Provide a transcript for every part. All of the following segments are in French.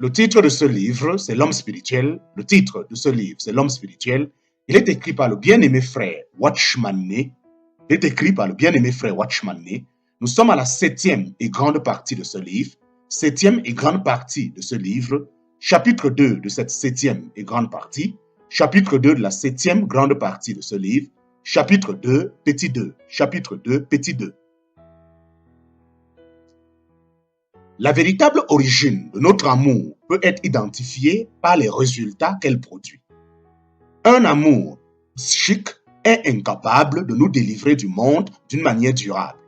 Le titre de ce livre, c'est L'homme spirituel. Le titre de ce livre, c'est L'homme spirituel. Il est écrit par le bien-aimé frère Watchman Nee. Il est écrit par le bien-aimé frère Watchman Nee. Nous sommes à la 7e et grande partie de ce livre. 7e et grande partie de ce livre. Chapitre 2 de cette 7e et grande partie. Chapitre 2 de la 7e grande partie de ce livre. Chapitre 2, petit 2. Chapitre 2, petit 2. La véritable origine de notre amour peut être identifiée par les résultats qu'elle produit. Un amour chic est incapable de nous délivrer du monde d'une manière durable.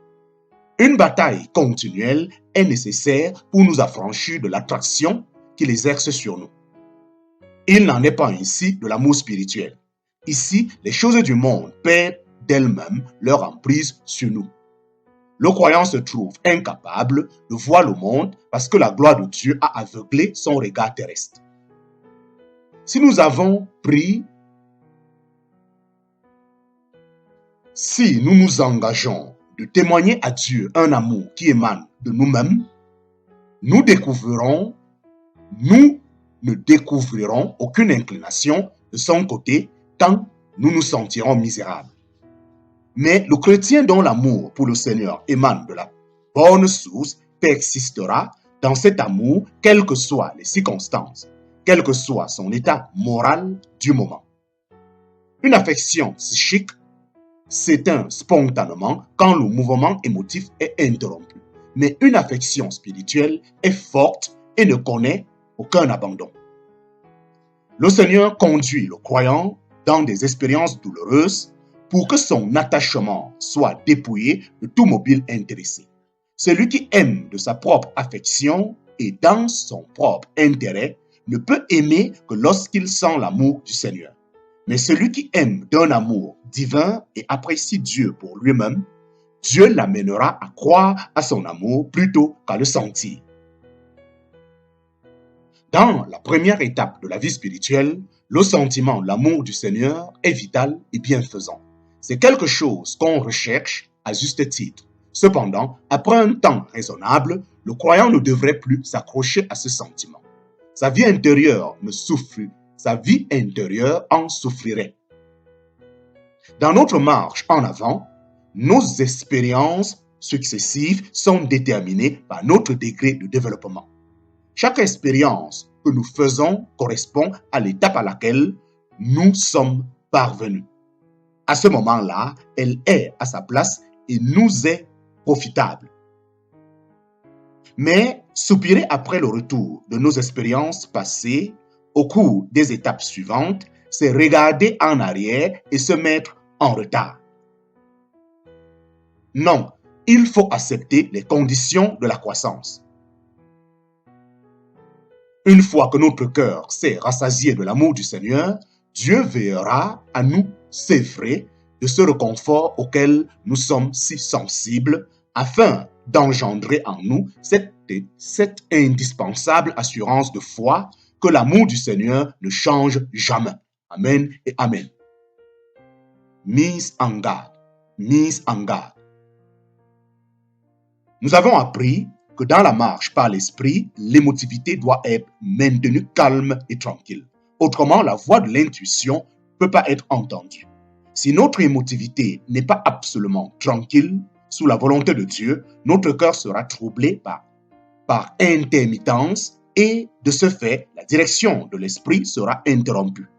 Une bataille continuelle est nécessaire pour nous affranchir de l'attraction qu'il exerce sur nous. Il n'en est pas ainsi de l'amour spirituel. Ici, les choses du monde perdent d'elles-mêmes leur emprise sur nous. Le croyant se trouve incapable de voir le monde parce que la gloire de Dieu a aveuglé son regard terrestre. Si nous nous engageons de témoigner à Dieu un amour qui émane de nous-mêmes, nous ne découvrirons aucune inclination de son côté tant nous nous sentirons misérables. Mais le chrétien dont l'amour pour le Seigneur émane de la bonne source persistera dans cet amour, quelles que soient les circonstances, quel que soit son état moral du moment. Une affection psychique s'éteint spontanément quand le mouvement émotif est interrompu. Mais une affection spirituelle est forte et ne connaît aucun abandon. Le Seigneur conduit le croyant dans des expériences douloureuses pour que son attachement soit dépouillé de tout mobile intéressé. Celui qui aime de sa propre affection et dans son propre intérêt ne peut aimer que lorsqu'il sent l'amour du Seigneur. Mais celui qui aime d'un amour divin et apprécie Dieu pour lui-même, Dieu l'amènera à croire à son amour plutôt qu'à le sentir. Dans la première étape de la vie spirituelle, le sentiment, l'amour du Seigneur est vital et bienfaisant. C'est quelque chose qu'on recherche à juste titre. Cependant, après un temps raisonnable, le croyant ne devrait plus s'accrocher à ce sentiment. Sa vie intérieure en souffrirait. Dans notre marche en avant, nos expériences successives sont déterminées par notre degré de développement. Chaque expérience que nous faisons correspond à l'étape à laquelle nous sommes parvenus. À ce moment-là, elle est à sa place et nous est profitable. Mais soupirer après le retour de nos expériences passées au cours des étapes suivantes, c'est regarder en arrière et se mettre en retard. Non, il faut accepter les conditions de la croissance. Une fois que notre cœur s'est rassasié de l'amour du Seigneur, Dieu veillera à nous s'effrayer de ce réconfort auquel nous sommes si sensibles afin d'engendrer en nous cette indispensable assurance de foi que l'amour du Seigneur ne change jamais. Amen et Amen. Mise en garde, mise en garde. Nous avons appris que dans la marche par l'esprit, l'émotivité doit être maintenue calme et tranquille. Autrement, la voix de l'intuition ne peut pas être entendue. Si notre émotivité n'est pas absolument tranquille, sous la volonté de Dieu, notre cœur sera troublé par intermittence et de ce fait, la direction de l'esprit sera interrompue.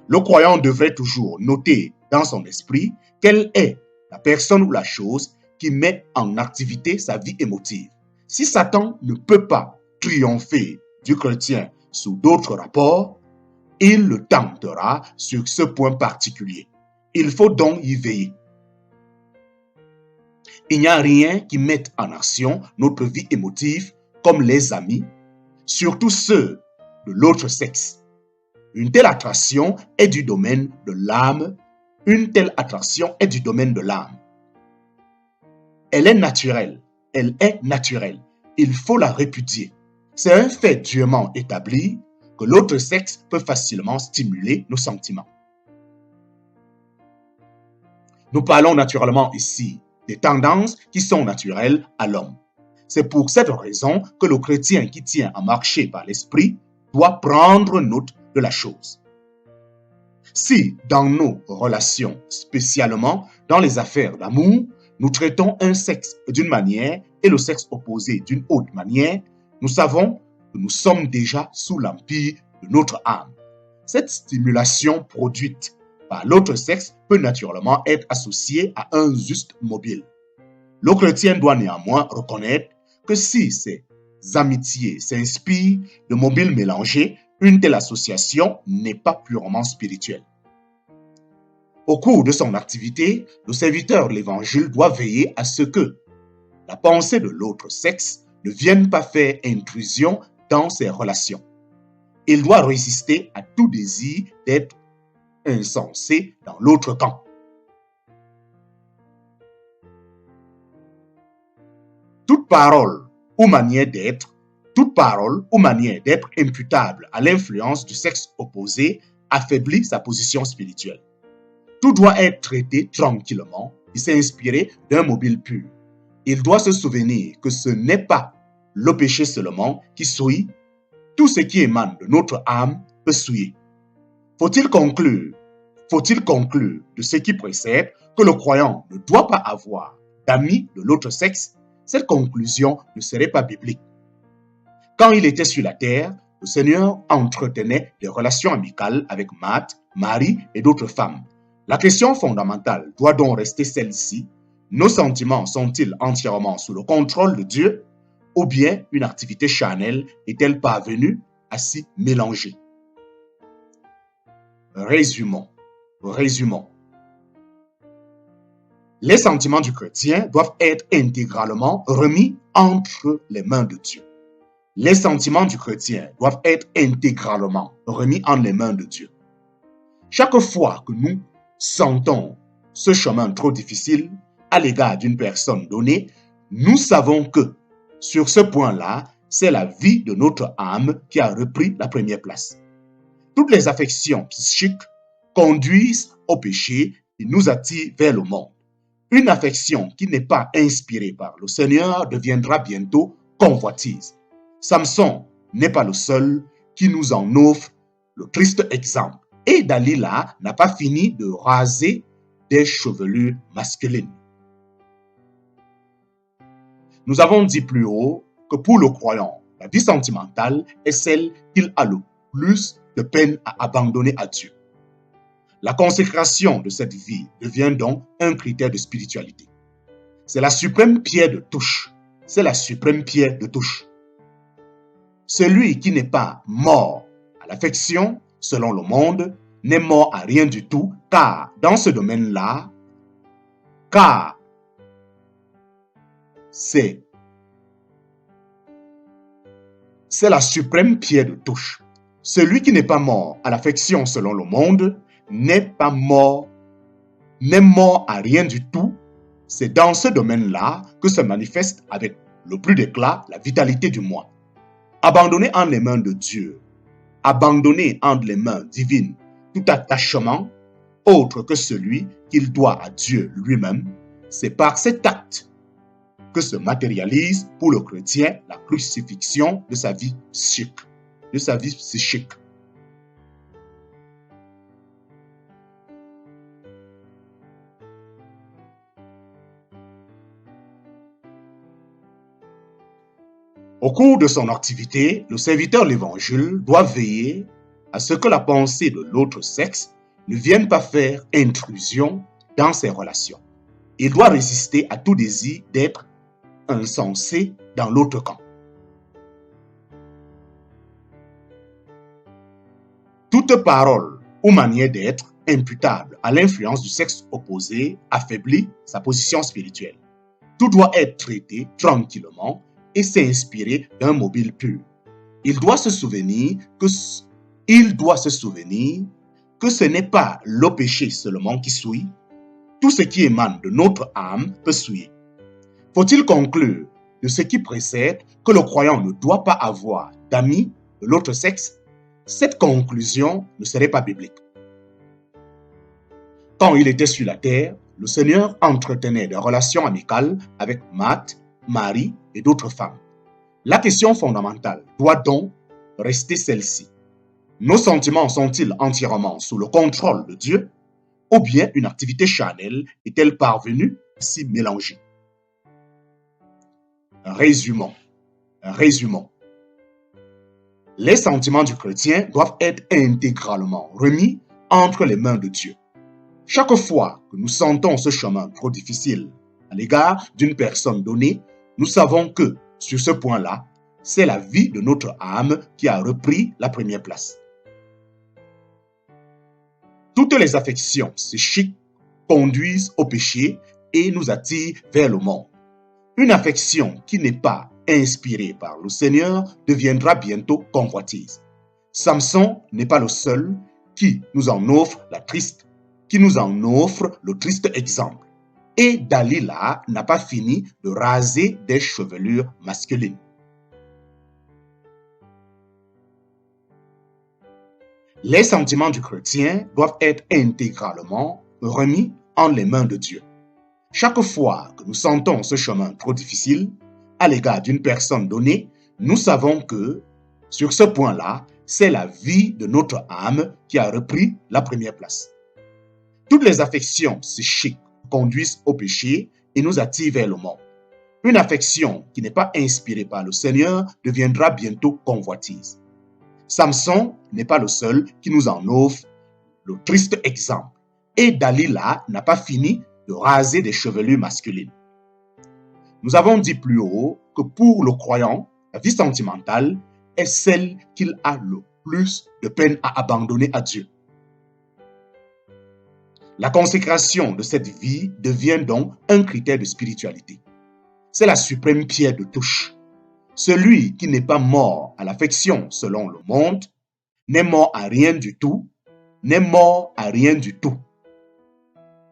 Le croyant devrait toujours noter dans son esprit quelle est la personne ou la chose qui met en activité sa vie émotive. Si Satan ne peut pas triompher du chrétien sous d'autres rapports, il le tentera sur ce point particulier. Il faut donc y veiller. Il n'y a rien qui mette en action notre vie émotive comme les amis, surtout ceux de l'autre sexe. Une telle attraction est du domaine de l'âme. Une telle attraction est du domaine de l'âme. Elle est naturelle. Il faut la répudier. C'est un fait durement établi que l'autre sexe peut facilement stimuler nos sentiments. Nous parlons naturellement ici des tendances qui sont naturelles à l'homme. C'est pour cette raison que le chrétien qui tient à marcher par l'esprit doit prendre note de la chose. Si, dans nos relations, spécialement dans les affaires d'amour, nous traitons un sexe d'une manière et le sexe opposé d'une autre manière, nous savons que nous sommes déjà sous l'empire de notre âme. Cette stimulation produite par l'autre sexe peut naturellement être associée à un juste mobile. Le chrétien doit néanmoins reconnaître que si ces amitiés s'inspirent de mobiles mélangés, une telle association n'est pas purement spirituelle. Au cours de son activité, le serviteur de l'Évangile doit veiller à ce que la pensée de l'autre sexe ne vienne pas faire intrusion dans ses relations. Il doit résister à tout désir d'être insensé dans l'autre camp. Toute parole ou manière d'être imputable à l'influence du sexe opposé affaiblit sa position spirituelle. Tout doit être traité tranquillement et s'inspirer d'un mobile pur. Il doit se souvenir que ce n'est pas le péché seulement qui souille, tout ce qui émane de notre âme peut souiller. Faut-il conclure de ce qui précède que le croyant ne doit pas avoir d'amis de l'autre sexe? Cette conclusion ne serait pas biblique. Quand il était sur la terre, le Seigneur entretenait des relations amicales avec Marthe, Marie et d'autres femmes. La question fondamentale doit donc rester celle-ci. Nos sentiments sont-ils entièrement sous le contrôle de Dieu ou bien une activité charnelle est-elle parvenue à s'y mélanger? Résumons. Les sentiments du chrétien doivent être intégralement remis entre les mains de Dieu. Les sentiments du chrétien doivent être intégralement remis entre les mains de Dieu. Chaque fois que nous sentons ce chemin trop difficile à l'égard d'une personne donnée, nous savons que, sur ce point-là, c'est la vie de notre âme qui a repris la première place. Toutes les affections psychiques conduisent au péché et nous attirent vers le monde. Une affection qui n'est pas inspirée par le Seigneur deviendra bientôt convoitise. Samson n'est pas le seul qui nous en offre le triste exemple. Et Dalila n'a pas fini de raser des chevelures masculines. Nous avons dit plus haut que pour le croyant, la vie sentimentale est celle qu'il a le plus de peine à abandonner à Dieu. La consécration de cette vie devient donc un critère de spiritualité. C'est la suprême pierre de touche. Celui qui n'est pas mort à l'affection, selon le monde, n'est mort à rien du tout, car dans ce domaine-là, c'est la suprême pierre de touche. Celui qui n'est pas mort à l'affection selon le monde n'est mort à rien du tout. C'est dans ce domaine-là que se manifeste avec le plus d'éclat la vitalité du moi. Abandonner entre les mains de Dieu, abandonner entre les mains divines tout attachement autre que celui qu'il doit à Dieu lui-même, c'est par cet acte que se matérialise pour le chrétien la crucifixion de sa vie psychique. Au cours de son activité, le serviteur de l'Évangile doit veiller à ce que la pensée de l'autre sexe ne vienne pas faire intrusion dans ses relations. Il doit résister à tout désir d'être insensé dans l'autre camp. Toute parole ou manière d'être imputable à l'influence du sexe opposé affaiblit sa position spirituelle. Tout doit être traité tranquillement et s'inspirer d'un mobile pur. Il doit se souvenir que ce n'est pas le péché seulement qui souille, tout ce qui émane de notre âme peut souiller. Faut-il conclure de ce qui précède que le croyant ne doit pas avoir d'amis de l'autre sexe? Cette conclusion ne serait pas biblique. Quand il était sur la terre, le Seigneur entretenait des relations amicales avec Marthe, Marie et d'autres femmes. La question fondamentale doit donc rester celle-ci. Nos sentiments sont-ils entièrement sous le contrôle de Dieu ou bien une activité charnelle est-elle parvenue à s'y mélanger? Résumons. Les sentiments du chrétien doivent être intégralement remis entre les mains de Dieu. Chaque fois que nous sentons ce chemin trop difficile à l'égard d'une personne donnée, nous savons que, sur ce point-là, c'est la vie de notre âme qui a repris la première place. Toutes les affections psychiques conduisent au péché et nous attirent vers le monde. Une affection qui n'est pas inspirée par le Seigneur deviendra bientôt convoitise. Samson n'est pas le seul qui nous en offre le triste exemple. Et Dalila n'a pas fini de raser des chevelures masculines. Les sentiments du chrétien doivent être intégralement remis en les mains de Dieu. Chaque fois que nous sentons ce chemin trop difficile à l'égard d'une personne donnée, nous savons que, sur ce point-là, c'est la vie de notre âme qui a repris la première place. Toutes les affections psychiques conduisent au péché et nous attirent vers le monde. Une affection qui n'est pas inspirée par le Seigneur deviendra bientôt convoitise. Samson n'est pas le seul qui nous en offre le triste exemple. Et Dalila n'a pas fini de raser des chevelures masculines. Nous avons dit plus haut que pour le croyant, la vie sentimentale est celle qu'il a le plus de peine à abandonner à Dieu. La consécration de cette vie devient donc un critère de spiritualité. C'est la suprême pierre de touche. Celui qui n'est pas mort à l'affection selon le monde n'est mort à rien du tout,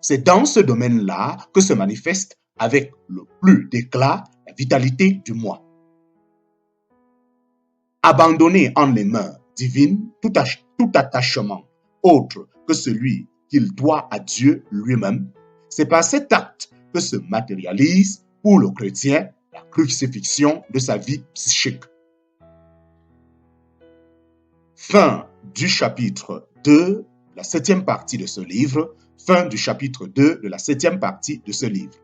C'est dans ce domaine-là que se manifeste avec le plus d'éclat la vitalité du moi. Abandonner en les mains divines tout attachement autre que celui qu'il doit à Dieu lui-même, c'est par cet acte que se matérialise pour le chrétien la crucifixion de sa vie psychique. Fin du chapitre 2, la 7e partie de ce livre. Fin du chapitre 2 de la 7e partie de ce livre.